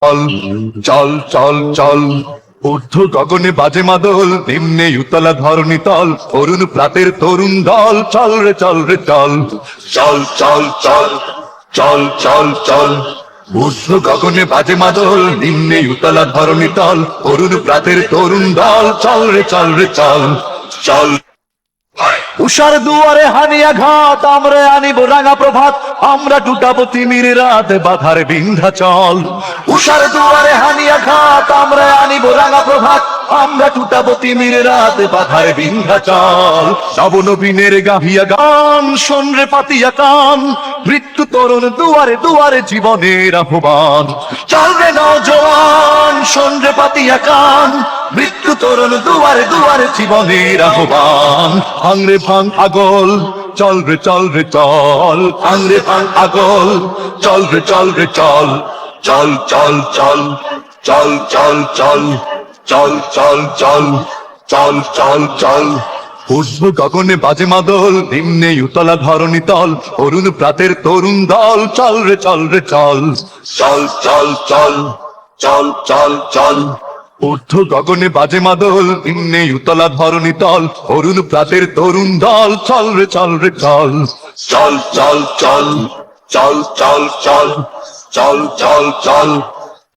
চল চল চল চল ঊর্ধ্ব গগনে বাজে মাদল, নিম্নে উতলা ধরণী তল, অরুণ প্রাতের তরুণ দল, চল রে চল রে চল, চল চল চল চল চল চল ঊর্ধ্ব গগনে বাজে মাদল, নিম্নে উতলা ধরণী তল, অরুণ প্রাতের তরুণ দল, চল রে চল রে চল চল। উষার দুয়ারে হানিয়া ঘাত, আমরা আনিব রাঙা প্রভাত, আমরা টুটাবো তিমির রাত, বাধার বিন্ধ্যাচল। উষার দুয়ারে হানিয়া ঘাত, আমরা আনিব রাঙা প্রভাত, আমরা টুটাবো তিমির রাত, বাধার বিন্ধ্যাচল। নব নবীনের গাহিয়া গান, শোন রে পাতিয়া কান, মৃত্যু তরুণ দুয়ারে দুয়ারে জীবনের আহ্বান। চল রে নওজোয়ান, শোন রে পাতিয়া কান, মৃত্যু তরুণ দুয়ারে দুয়ারে জীবনের আহ্বান। ভাঙরে ভাঙ আগল, চল রে চল রে চল, ভাঙরে ভাঙ আগল, চল রে চল রে চল, চল চল চল চল চল চল চল চল চল চল চল চল। ঊর্ধ্ব গগনে বাজে মাদল, নিম্নে উতলা ধরণী তল, অরুণ প্রাতের তরুণ দল, চল রে চল রে চল, চল চল চল চল চল চল। ঊর্ধ্ব গগনে বাজে মাদল, নিম্নে উতলা ধরণী তল, অরুণ প্রাতের তরুণ দল, চল রে চল রে চল, চল চল চল চল চল চল চল চল চল।